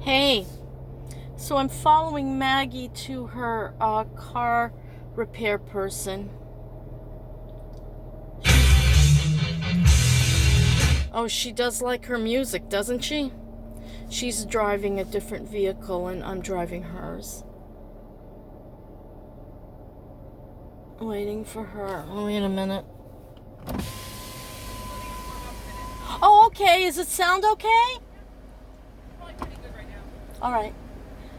Hey, so I'm following Maggie to her car repair person. Oh, she does like her music, doesn't she? She's driving a different vehicle and I'm driving hers. Waiting for her. Oh, wait a minute. Oh, okay. Does it sound okay? Probably pretty good right now. All right.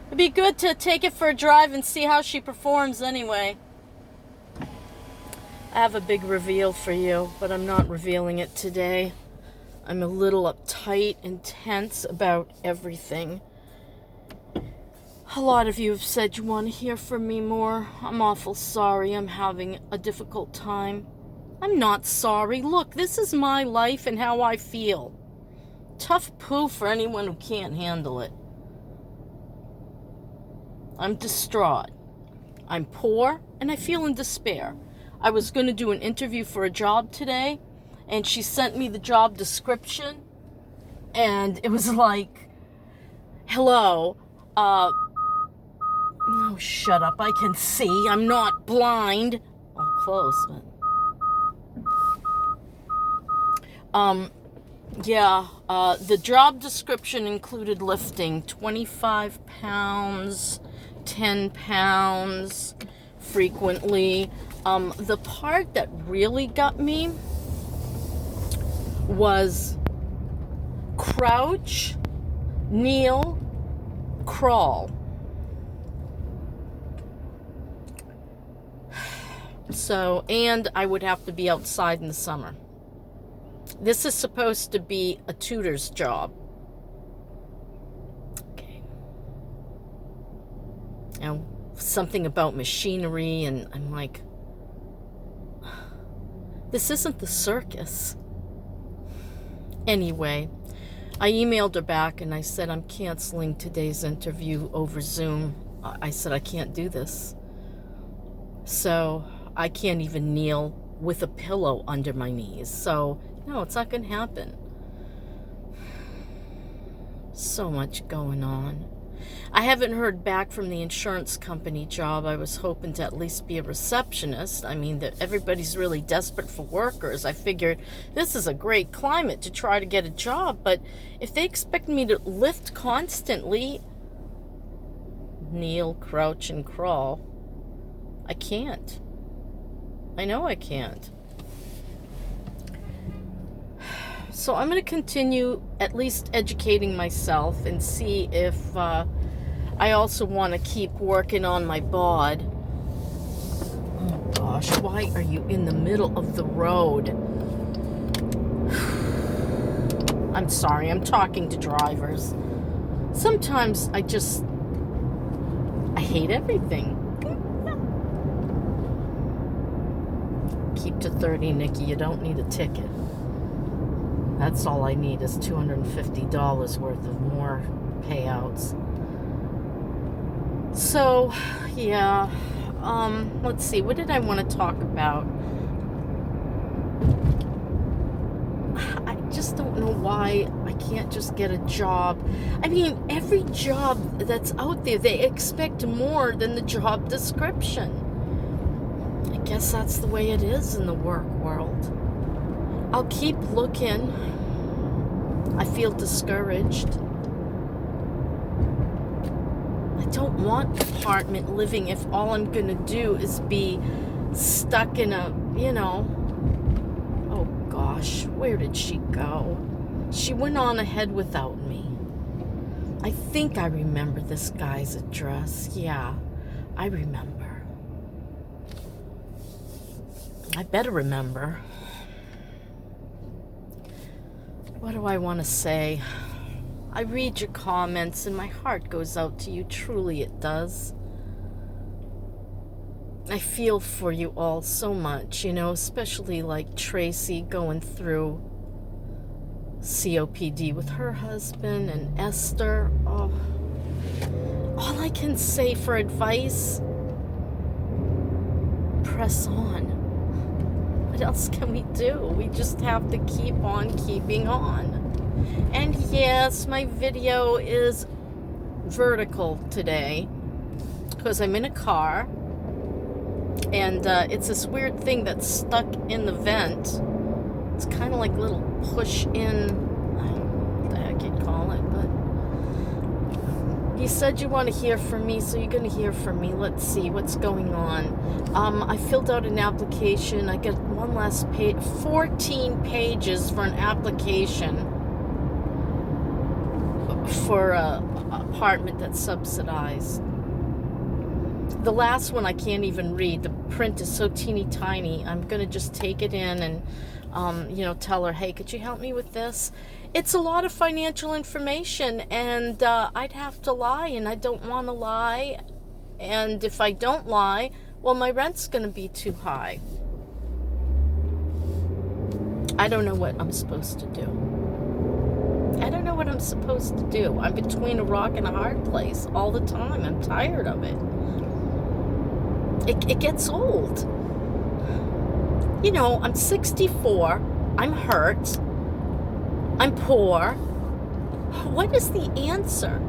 It'd be good to take it for a drive and see how she performs anyway. I have a big reveal for you, but I'm not revealing it today. I'm a little uptight and tense about everything. A lot of you have said you want to hear from me more. I'm awful sorry I'm having a difficult time. I'm not sorry. Look, this is my life and how I feel. Tough poo for anyone who can't handle it. I'm distraught. I'm poor and I feel in despair. I was going to do an interview for a job today, and she sent me the job description, and it was like, hello, oh, shut up, I can see, I'm not blind. Oh, close, but... the job description included lifting 25 pounds, 10 pounds, frequently. The part that really got me was crouch, kneel, crawl. So, and I would have to be outside in the summer. This is supposed to be a tutor's job. Okay. And something about machinery, and I'm like, this isn't the circus. Anyway, I emailed her back and I said, I'm canceling today's interview over Zoom. I said, I can't do this. So I can't even kneel with a pillow under my knees. So, no, it's not going to happen. So much going on. I haven't heard back from the insurance company job. I was hoping to at least be a receptionist. I mean, that everybody's really desperate for workers. I figured this is a great climate to try to get a job, but if they expect me to lift constantly, kneel, crouch, and crawl, I can't. I know I can't. So I'm going to continue at least educating myself and see if I also want to keep working on my bod. Oh gosh, why are you in the middle of the road? I'm sorry, I'm talking to drivers. Sometimes I hate everything. Keep to 30, Nikki. You don't need a ticket. That's all I need is $250 worth of more payouts. So, yeah. Let's see. What did I want to talk about? I just don't know why I can't just get a job. I mean, every job that's out there, they expect more than the job description. I guess that's the way it is in the work world. I'll keep looking. I feel discouraged. I don't want apartment living if all I'm gonna do is be stuck in a, oh gosh, where did she go? She went on ahead without me. I think I remember this guy's address. Yeah, I remember. I better remember. What do I want to say? I read your comments and my heart goes out to you. Truly it does. I feel for you all so much, especially like Tracy going through COPD with her husband, and Esther. Oh, all I can say for advice, press on. What else can we do? We just have to keep on keeping on. And yes, my video is vertical today because I'm in a car, and it's this weird thing that's stuck in the vent. It's kind of like a little push-in, I don't know what the heck you'd call it, but you said you want to hear from me, so you're going to hear from me. Let's see what's going on. I filled out an application. I got one last page, 14 pages for an application for a apartment that's subsidized. The last one I can't even read. The print is so teeny tiny. I'm going to just take it in and, tell her, hey, could you help me with this? It's a lot of financial information, and I'd have to lie, and I don't want to lie. And if I don't lie, well, my rent's going to be too high. I don't know what I'm supposed to do. I don't know what I'm supposed to do. I'm between a rock and a hard place all the time. I'm tired of it. It gets old. I'm 64. I'm hurt. I'm poor. What is the answer?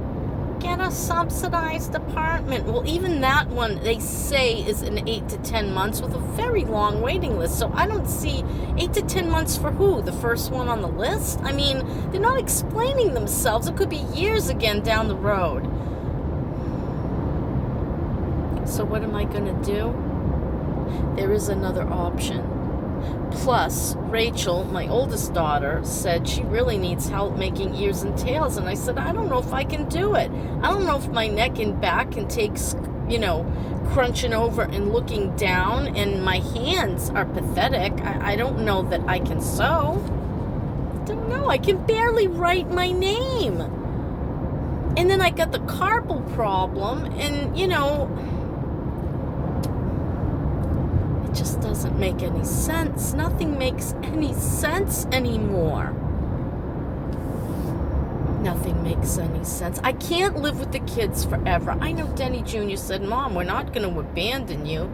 Get a subsidized apartment. Well, even that one, they say, is in 8 to 10 months with a very long waiting list. So I don't see 8 to 10 months for who? The first one on the list? I mean, they're not explaining themselves. It could be years again down the road. So what am I going to do? There is another option. Plus, Rachel, my oldest daughter, said she really needs help making ears and tails. And I said, I don't know if I can do it. I don't know if my neck and back can take, crunching over and looking down. And my hands are pathetic. I don't know that I can sew. I don't know. I can barely write my name. And then I got the carpal problem. And, it just doesn't make any sense. Nothing makes any sense anymore. Nothing makes any sense. I can't live with the kids forever. I know Denny Jr. said, Mom, we're not going to abandon you.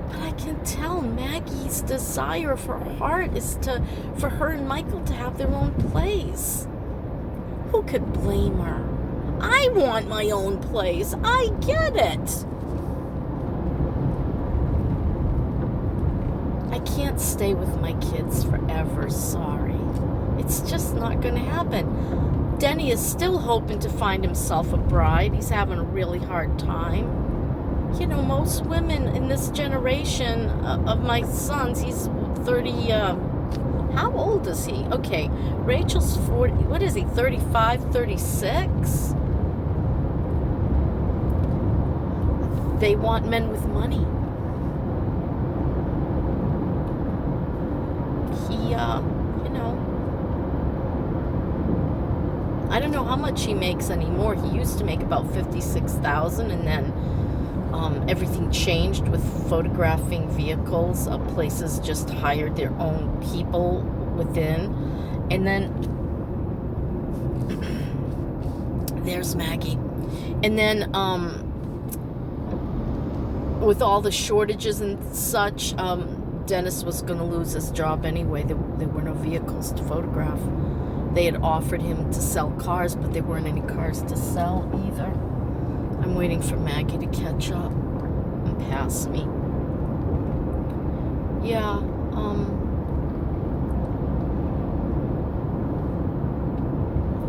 But I can tell Maggie's desire for her heart is for her and Michael to have their own place. Who could blame her? I want my own place. I get it. I can't stay with my kids forever, sorry. It's just not going to happen. Denny is still hoping to find himself a bride. He's having a really hard time. Most women in this generation of my sons, he's 30, how old is he? Okay, Rachel's 40, what is he, 35, 36? They want men with money. I don't know how much he makes anymore. He used to make about $56,000, and then everything changed with photographing vehicles. Places just hired their own people within, and then there's Maggie, and then with all the shortages and such, Dennis was going to lose his job anyway. There were no vehicles to photograph. They had offered him to sell cars, but there weren't any cars to sell either. I'm waiting for Maggie to catch up and pass me. Yeah,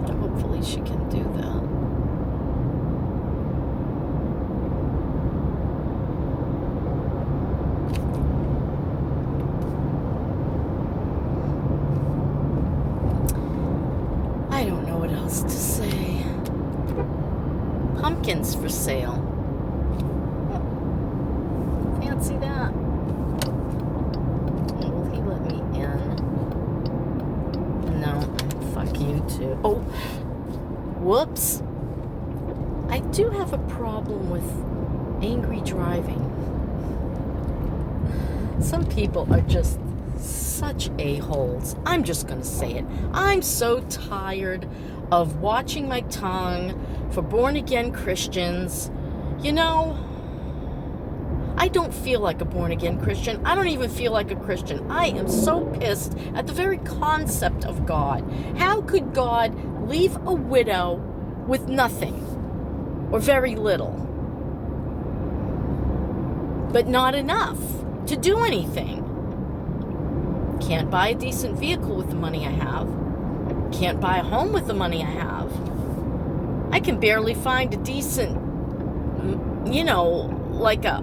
hopefully she can do that. I don't know what else to say. Pumpkins for sale. Fancy that. Will he let me in? No. Fuck you too. Oh. Whoops. I do have a problem with angry driving. Some people are just such a-holes. I'm just going to say it. I'm so tired of watching my tongue for born-again Christians. I don't feel like a born-again Christian. I don't even feel like a Christian. I am so pissed at the very concept of God. How could God leave a widow with nothing? or very little, but not enough to do anything. Can't buy a decent vehicle with the money I have. Can't buy a home with the money I have. I can barely find a decent, like a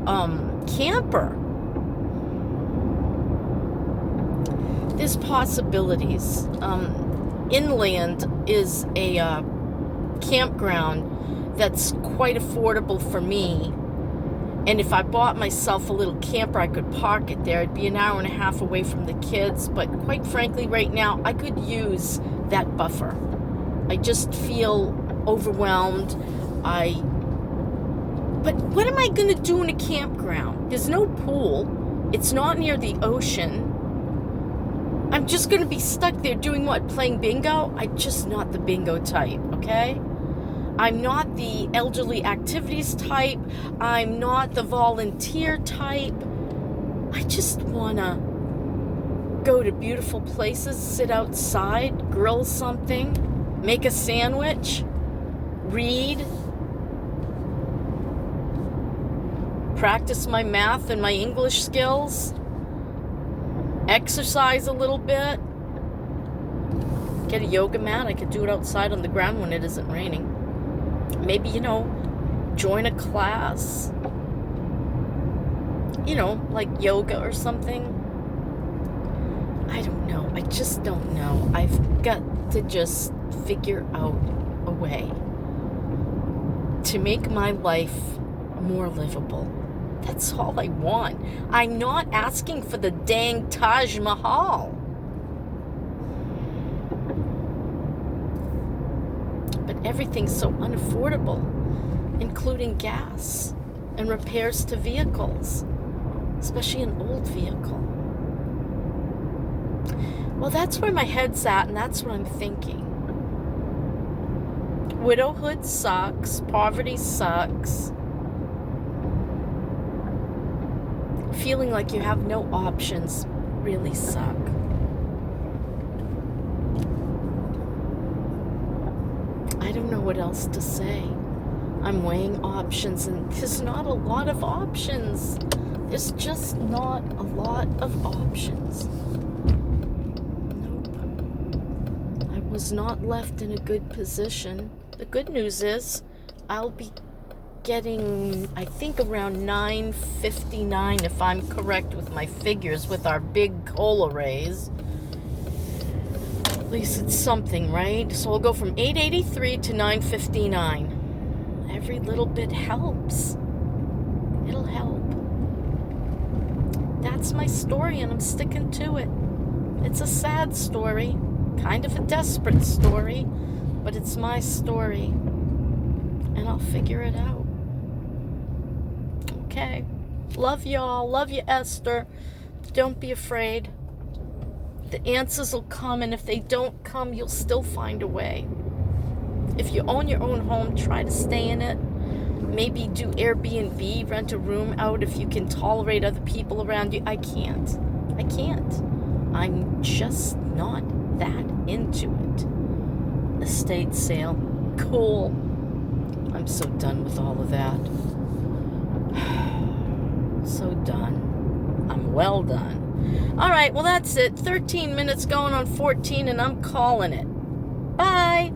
camper. There's possibilities. Inland is a campground that's quite affordable for me. And if I bought myself a little camper, I could park it there. It'd be an hour and a half away from the kids. But quite frankly, right now, I could use that buffer. I just feel overwhelmed. But what am I going to do in a campground? There's no pool. It's not near the ocean. I'm just going to be stuck there doing what? Playing bingo? I'm just not the bingo type, okay? I'm not the elderly activities type. I'm not the volunteer type. I just want to go to beautiful places, sit outside, grill something, make a sandwich, read, practice my math and my English skills, exercise a little bit, get a yoga mat. I could do it outside on the ground when it isn't raining. Maybe, join a class, like yoga or something. I don't know. I just don't know. I've got to just figure out a way to make my life more livable. That's all I want. I'm not asking for the dang Taj Mahal. But everything's so unaffordable, including gas and repairs to vehicles, especially an old vehicle. Well, that's where my head's at, and that's what I'm thinking. Widowhood sucks. Poverty sucks. Feeling like you have no options really suck. I don't know what else to say. I'm weighing options, and there's not a lot of options. There's just not a lot of options. Nope. I was not left in a good position. The good news is I'll be getting, I think, around $9.59, if I'm correct with my figures, with our big COLA raise. At least it's something, right? So I'll go from $8.83 to $9.59. Every little bit helps. It'll help. That's my story, and I'm sticking to it. It's a sad story, kind of a desperate story, but it's my story, and I'll figure it out. Okay. Love y'all. Love you, Esther. Don't be afraid. The answers will come, and if they don't come, you'll still find a way. If you own your own home, try to stay in it. Maybe do Airbnb, rent a room out if you can tolerate other people around you. I can't. I'm just not that into it. Estate sale. Cool. I'm so done with all of that. So done. I'm well done. All right, well, that's it. 13 minutes going on 14, and I'm calling it. Bye.